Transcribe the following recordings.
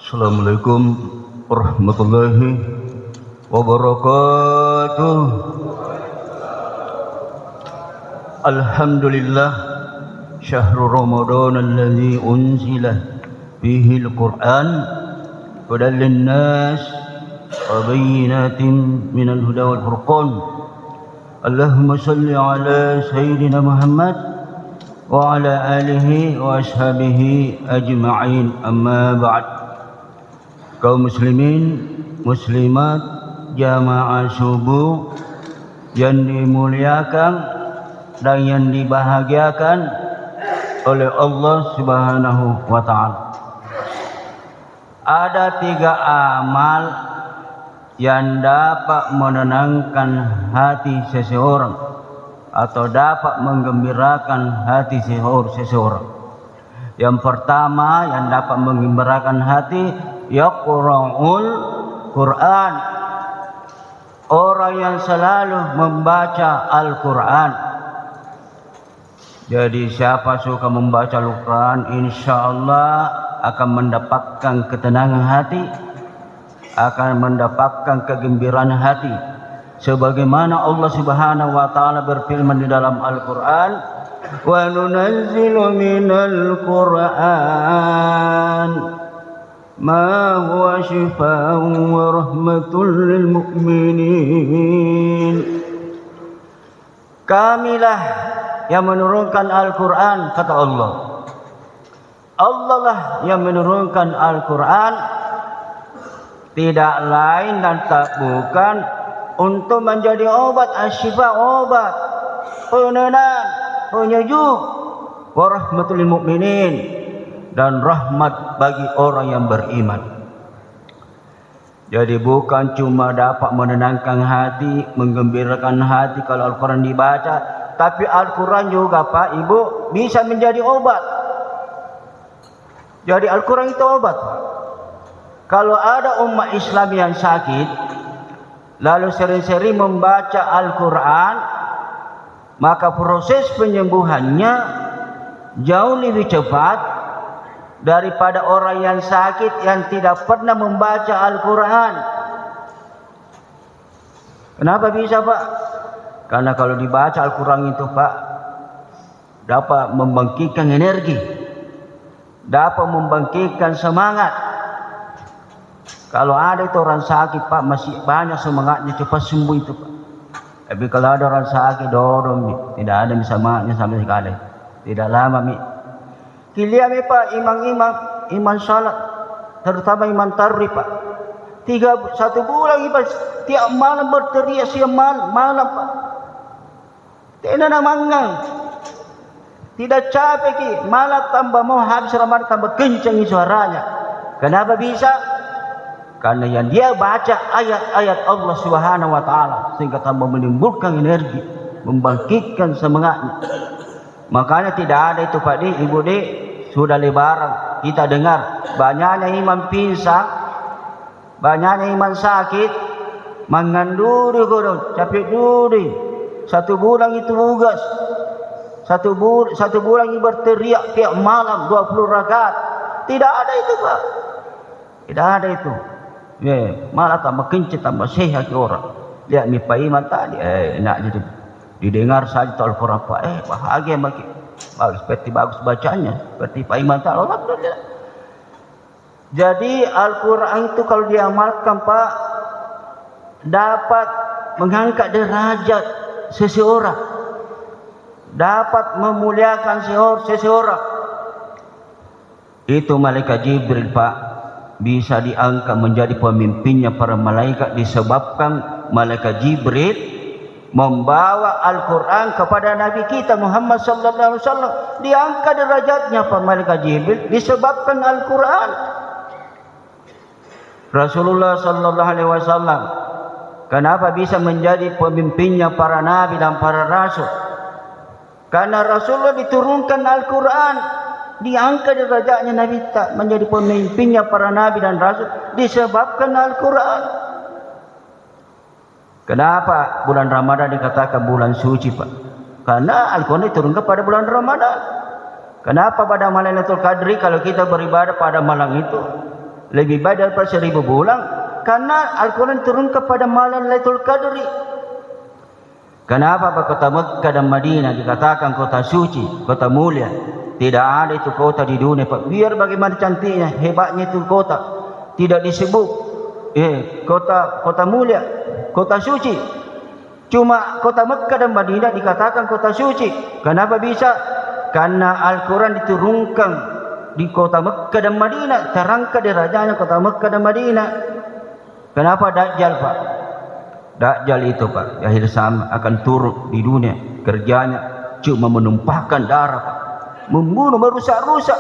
Assalamualaikum warahmatullahi wabarakatuh. Alhamdulillah, syahrul Ramadan alladzi unzila fihi al-Qur'an hudan lin-nas wa bayyinatin minal huda wal furqan. Allahumma shalli ala sayyidina Muhammad wa ala alihi wa ashabihi ajma'in, amma ba'd. Kaum muslimin, muslimat, jamaah subuh yang dimuliakan dan yang dibahagiakan oleh Allah Subhanahu wa ta'ala. Ada 3 amal yang dapat menenangkan hati seseorang atau dapat menggembirakan hati seseorang. Yang pertama yang dapat menggembirakan hati, yaqra'ul Quran. Orang yang selalu membaca Al-Quran. Jadi siapa suka membaca Al-Quran, insyaallah akan mendapatkan ketenangan hati, akan mendapatkan kegembiraan hati. Sebagaimana Allah Subhanahu wa ta'ala berfirman di dalam Al-Quran, wa nunazzilu minal Quran ma huwa shifaa'un wa rahmatul lil mu'minin. Kamilah yang menurunkan Al-Quran, kata Allah. Allah lah yang menurunkan Al-Quran, tidak lain dan tak bukan untuk menjadi obat, asyifa, obat, penenang, penyejuk, wa rahmatul lil mu'minin, dan rahmat bagi orang yang beriman. Jadi bukan cuma dapat menenangkan hati, menggembirakan hati kalau Al-Quran dibaca, tapi Al-Quran juga Pak Ibu bisa menjadi obat. Jadi Al-Quran itu obat. Kalau ada umat Islam yang sakit, lalu sering-sering membaca Al-Quran, maka proses penyembuhannya jauh lebih cepat daripada orang yang sakit yang tidak pernah membaca Al-Quran. Kenapa bisa Pak? Karena kalau dibaca Al-Quran itu Pak, dapat membangkitkan energi, dapat membangkitkan semangat. Kalau ada itu orang sakit Pak, masih banyak semangatnya, cepat sembuh itu Pak. Tapi kalau ada orang sakit dorong, tidak ada semangatnya sama sekali, tidak lama mi. Kilian Pak, imam salat, terutama imam tarawih Pak, 1 bulan Pak, tiap malam berteriak siang malam Pak. Tidak ada manggang, tidak capek ki, malah tambah mau habis Ramadan tambah kencang suaranya. Kenapa bisa? Karena yang dia baca ayat-ayat Allah Subhanahu wa ta'ala, sehingga tambah menimbulkan energi, membangkitkan semangatnya. Makanya tidak ada itu Pak Di, Ibu Di, sudah lebaran kita dengar banyaknya imam pingsan, banyaknya imam sakit, menganduri guru, capek duri. 1 bulan itu tugas. 1 bulan ini berteriak tiap malam 20 rakaat. Tidak ada itu Pak. Tidak ada itu. Malah tambah kencet, tambah sehat orang. Lihat nih Pak Iman tadi, enak jadi didengar saja Al-Quran Pak, bahagia bagi. Seperti bagus bacanya, seperti Pak Iman tadi. Alhamdulillah. Jadi Al-Quran itu kalau diamalkan Pak, dapat mengangkat derajat seseorang, dapat memuliakan seseorang. Itu malaikat Jibril Pak, bisa diangkat menjadi pemimpinnya para malaikat disebabkan malaikat Jibril membawa Al-Quran kepada Nabi kita Muhammad sallallahu alaihi wasallam. Diangkat derajatnya Pak malaikat Jibril disebabkan Al-Quran. Rasulullah sallallahu alaihi wasallam kenapa bisa menjadi pemimpinnya para nabi dan para rasul? Karena Rasulullah diturunkan Al-Quran, diangkat derajatnya Nabi tak menjadi pemimpinnya para nabi dan rasul disebabkan Al-Quran. Kenapa bulan Ramadan dikatakan bulan suci Pak? Karena Al-Quran diturunkan pada bulan Ramadan. Kenapa pada malam Lailatul Qadri kalau kita beribadah pada malam itu lebih baik daripada 1000 bulan, karena Al-Quran turun kepada malam Lailatul Qadri. Kenapa kota Mekah dan Madinah dikatakan kota suci, kota mulia? Tidak ada itu kota di dunia, Pak. Biar bagaimana cantiknya, hebatnya itu kota, tidak disebut kota mulia, kota suci. Cuma kota Mekah dan Madinah dikatakan kota suci. Kenapa bisa? Karena Al-Quran diturunkan di kota Mekah dan Madinah, terangkat derajatnya kota Mekah dan Madinah. Kenapa Dajjal, Pak? Dajjal itu, Pak, di akhir zaman akan turun di dunia. Kerjanya cuma menumpahkan darah, Pak, membunuh, merusak-rusak.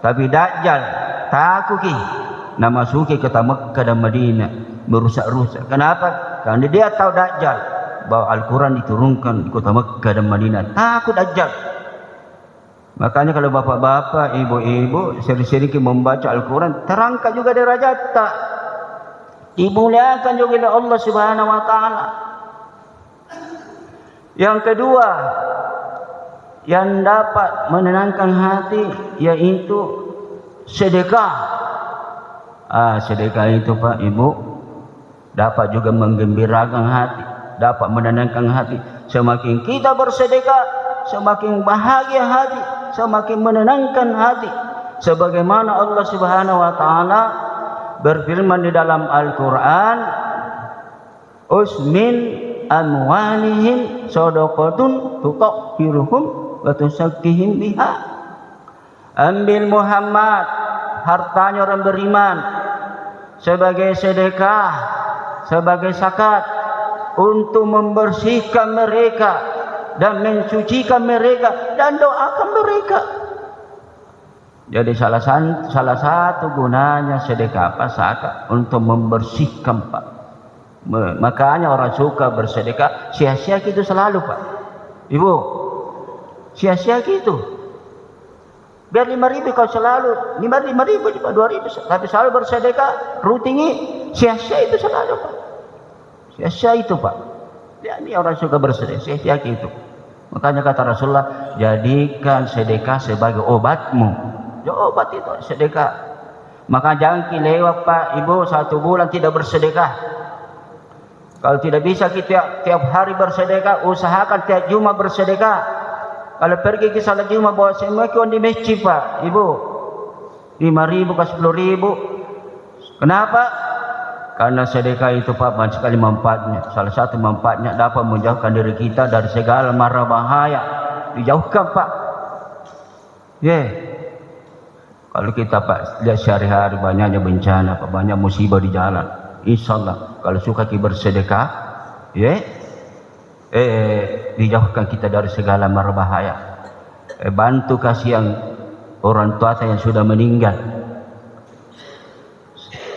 Tapi Dajjal takuki nama suki kota Mekah dan Madinah, merusak-rusak. Kenapa? Karena dia tahu Dajjal bahwa Al-Quran diturunkan di kota Mekah dan Madinah. Takut Dajjal. Makanya kalau bapak-bapak, ibu-ibu sering-sering membaca Al-Quran, terangkat juga derajat, tak dimuliakan juga oleh Allah Subhanahu wa taala. Yang kedua yang dapat menenangkan hati yaitu sedekah. Sedekah itu, Pak, Ibu, dapat juga menggembirakan hati, dapat menenangkan hati. Semakin kita bersedekah, semakin bahagia hati, semakin menenangkan hati. Sebagaimana Allah Subhanahu wa taala berfirman di dalam Al-Quran, usmin amwalihim shadaqatun tutahhiruhum wa tuzakkihim biha. Ambil Muhammad hartanya orang beriman sebagai sedekah, sebagai zakat, untuk membersihkan mereka dan mensucikan mereka dan doakan mereka. Jadi salah satu gunanya sedekah apa? Zakat, untuk membersihkan, Pak. Makanya orang suka bersedekah, sia-sia gitu selalu, Pak. Ibu, sia-sia gitu. Biar 5.000 kau selalu, 5.000 juga 2.000, tapi selalu bersedekah, rutinnya sia-sia itu selalu, Pak. Sia-sia itu, Pak. Ya, ini orang suka bersedekah, sia-sia gitu. Makanya kata Rasulullah, jadikan sedekah sebagai obatmu. Ya, obat itu sedekah. Maka jangan lewat, Pak, Ibu, 1 bulan tidak bersedekah. Kalau tidak bisa kita tiap hari bersedekah, usahakan tiap Jumat bersedekah. Kalau pergi ke salat Jumat bawa semua di masjid, Pak, Ibu, 5.000 ke 10.000. Kenapa? Karena sedekah itu, Pak, banyak sekali manfaatnya. Salah satu manfaatnya dapat menjauhkan diri kita dari segala mara bahaya. Dijauhkan, Pak. Kalau kita, Pak, lihat sehari-hari banyaknya bencana, Pak, banyak musibah di jalan. Insya Allah kalau suka kita bersedekah, dijauhkan kita dari segala mara bahaya. Bantu kasihan orang tua yang sudah meninggal,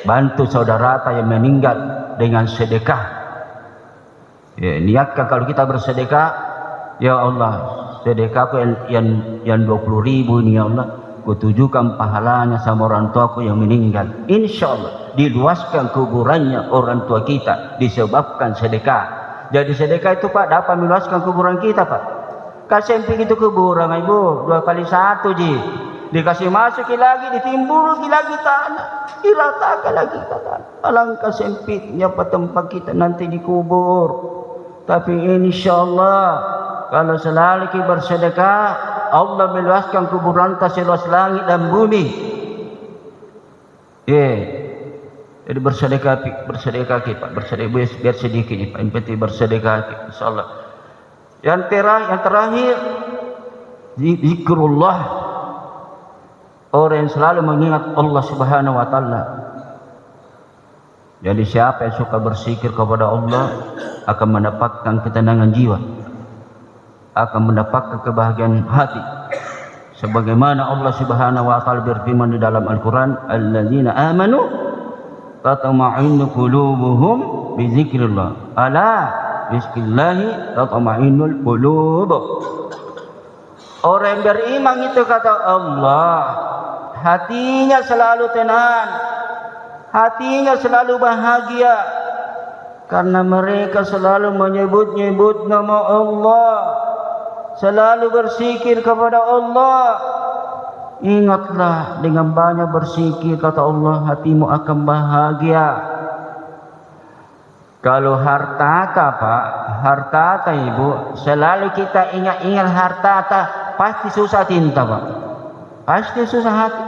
bantu saudara yang meninggal dengan sedekah. Niatkan kalau kita bersedekah, ya Allah, sedekahku yang 20.000 ini, ya Allah, kutujukan pahalanya sama orang tuaku yang meninggal. Insya Allah diluaskan kuburannya orang tua kita disebabkan sedekah. Jadi sedekah itu, Pak, dapat meluaskan kuburan kita, Pak. Kasih sempit itu kuburan, Ibu, 2 kali 1 ji. Dikasih masuk lagi, ditimbul lagi tanah, diratakan lagi tanah. Alangkah sempitnya tempat kita nanti dikubur. Tapi insya Allah kalau selalu kita bersedekah, Allah meluaskan kuburan kita seluas langit dan bumi. Jadi bersedekah kita, bersedekah biar sedikit, Pak. Yang penting bersedekah, insyaallah. Yang terakhir, zikrullah. Orang yang selalu mengingat Allah Subhanahu wa taala. Jadi siapa yang suka berzikir kepada Allah akan mendapatkan ketenangan jiwa, akan mendapatkan kebahagiaan hati. Sebagaimana Allah Subhanahu wa taala berfirman di dalam Al-Qur'an, alladzina amanu tatma'innu qulubuhum bi dzikrillah. Ala bizikrillah tatma'innul qulub. Orang yang beriman itu, kata Allah, hatinya selalu tenang, hatinya selalu bahagia, karena mereka selalu menyebut-nyebut nama Allah, selalu berzikir kepada Allah. Ingatlah dengan banyak berzikir, kata Allah, hatimu akan bahagia. Kalau hartata Pak, hartata Ibu, selalu kita ingat-ingat hartata, pasti susah cinta Pak, pasti susah hati.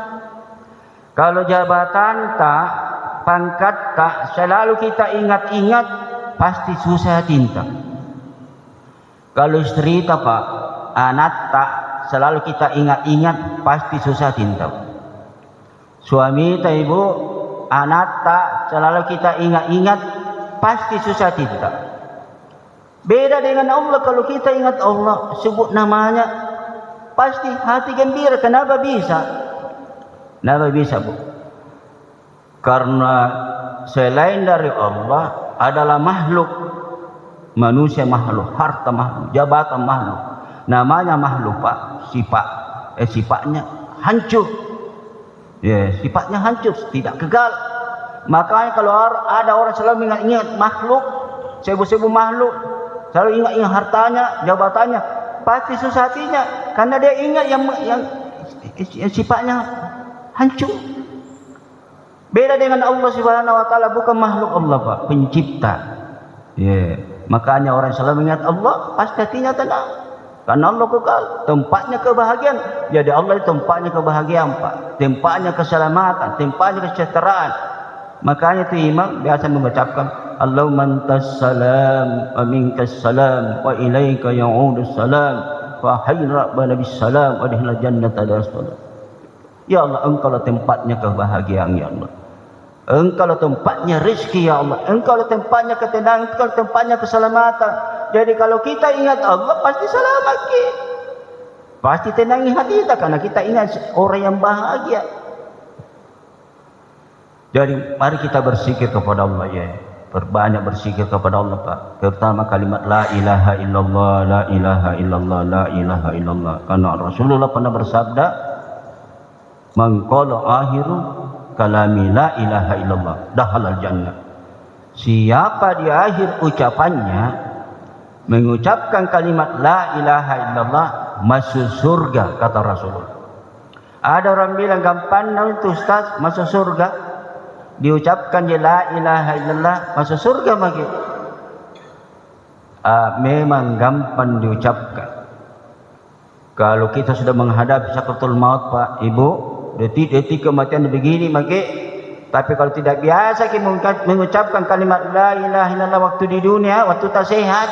Kalau jabatan tak, pangkat tak, selalu kita ingat-ingat, pasti susah cinta. Kalau istri tak Pak, anak tak, selalu kita ingat-ingat, pasti susah cinta. Suami tak Ibu, anak tak, selalu kita ingat-ingat, pasti susah cinta. Beda dengan Allah. Kalau kita ingat Allah, sebut namanya, pasti hati gembira. Kenapa bisa? Kenapa bisa Bu? Karena selain dari Allah adalah makhluk, manusia makhluk, harta makhluk, jabatan makhluk, namanya makhluk Pak, sifatnya hancur, sifatnya hancur, tidak kekal. Makanya kalau ada orang selalu ingat-ingat makhluk, sebut-sebut makhluk, selalu ingat-ingat hartanya, jabatannya, pasti susah hatinya, karena dia ingat yang sifatnya hancur. Beda dengan Allah Subhanahu wa taala, bukan makhluk Allah Pak, pencipta. Makanya orang selalu ingat Allah, pasti hatinya tenang. Karena Allah kekal, tempatnya kebahagiaan. Jadi Allah itu tempatnya kebahagiaan Pak, tempatnya keselamatan, tempatnya kesejahteraan. Makanya itu imam biasa mengucapkan Allahumma antas salam wa minkas salam wa ilaika ya'udus salam fa hayy rabbana bis salam wa adkhilna jannata darussalam. Ya Allah, Engkau lah tempatnya kebahagiaan ya Allah, Engkau lah tempatnya rezeki ya Allah, Engkau lah tempatnya ketenangan, Engkau lah tempatnya keselamatan. Jadi kalau kita ingat Allah, pasti selamat kita, pasti tenangi hati kita, karena kita ingat orang yang bahagia. Jadi mari kita berzikir kepada Allah ya. Perbanyak berzikir kepada Allah Pak. Terutama kalimat la ilaha illallah, la ilaha illallah, la ilaha illallah. Karena Rasulullah pernah bersabda, man qala akhiru kalami la ilaha illallah dakhalal jannah. Siapa di akhir ucapannya mengucapkan kalimat la ilaha illallah, masuk surga, kata Rasulullah. Ada orang bilang gampang itu Ustaz masuk surga, diucapkan je la ilaha illallah masuk surga lagi. Memang gampang diucapkan. Kalau kita sudah menghadapi sakaratul maut Pak Ibu, detik-detik kematian begini maka. Tapi kalau tidak biasa kita mengucapkan kalimat la ilaha illallah waktu di dunia, waktu tak sehat,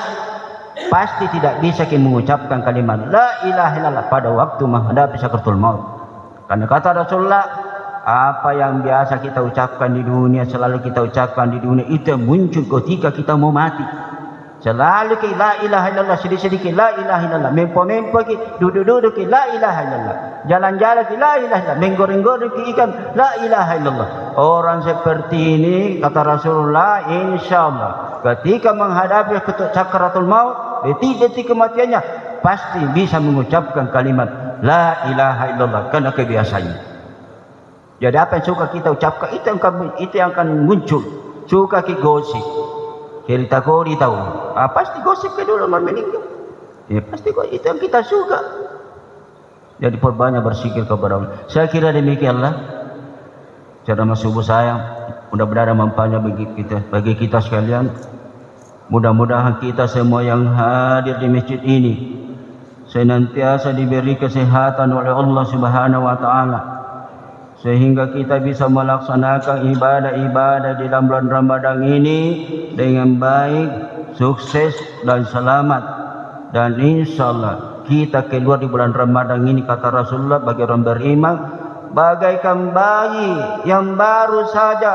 pasti tidak bisa kita mengucapkan kalimat la ilaha illallah pada waktu menghadapi sakaratul maut. Karena kata Rasulullah, apa yang biasa kita ucapkan di dunia, selalu kita ucapkan di dunia, itu muncul ketika kita mau mati. Selalu ke la ilaha illallah, sedikit-sedikit la ilaha illallah, mempo-mempo ke, duduk-duduk ke la ilaha illallah, jalan-jalan ke la ilaha illallah, menggoreng-goreng ke ikan la ilaha illallah. Orang seperti ini kata Rasulullah, insyaallah ketika menghadapi sakaratul maut, detik-detik kematiannya, pasti bisa mengucapkan kalimat la ilaha illallah karena kebiasaannya. Jadi apa yang suka kita ucapkan, itu yang akan muncul. Suka kita gosip, cerita kori tahu, pasti gosip ke dulu orang meninggal. Pasti itu yang kita suka. Jadi perbanyak berzikir kepada Allah. Saya kira demikianlah ceramah subuh saya. Mudah-mudahan manfaatnya bagi kita sekalian. Mudah-mudahan kita semua yang hadir di masjid ini senantiasa diberi kesehatan oleh Allah Subhanahu wa taala, sehingga kita bisa melaksanakan ibadah-ibadah di dalam bulan Ramadan ini dengan baik, sukses dan selamat. Dan insyaallah kita keluar di bulan Ramadan ini, kata Rasulullah, bagi orang beriman bagaikan bayi yang baru saja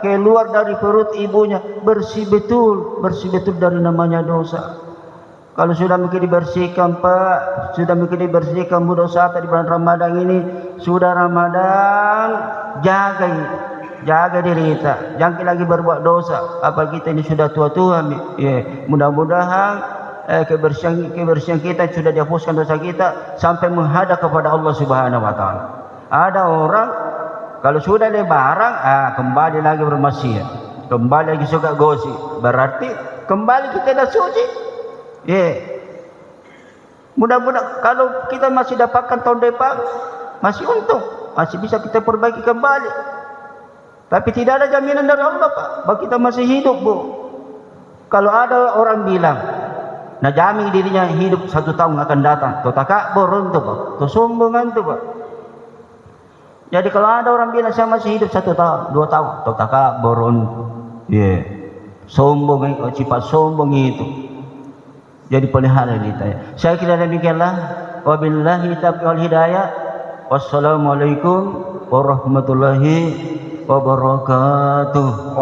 keluar dari perut ibunya, bersih betul dari namanya dosa. Kalau sudah mungkin dibersihkan Pak, sudah mungkin dibersihkan dosa di bulan Ramadan ini, sudah Ramadan, jaga diri kita, jangan lagi berbuat dosa. Apa kita ini sudah tua-tua, mudah-mudahan kebersihan kita sudah dihapuskan dosa kita sampai menghadap kepada Allah Subhanahu wa taala. Ada orang kalau sudah lebaran, kembali lagi bermaksiat, kembali lagi suka gosip, berarti kembali kita dah suci. Mudah-mudahan kalau kita masih dapatkan tahun depan, masih untung, masih bisa kita perbaiki kembali. Tapi tidak ada jaminan dari Allah Pak, bahwa kita masih hidup Bu. Kalau ada orang bilang, nah jamin dirinya hidup 1 tahun akan datang, tu takabur untuk Pak, tu sombongan tu Pak. Jadi kalau ada orang bilang saya masih hidup 1 tahun, 2 tahun, tu takabur untuk, sombong, sifat sombong itu. Jadi pelihara kita. Saya kira demikianlah. Wabillahi taufiq wal hidayah. Wassalamualaikum warahmatullahi wabarakatuh.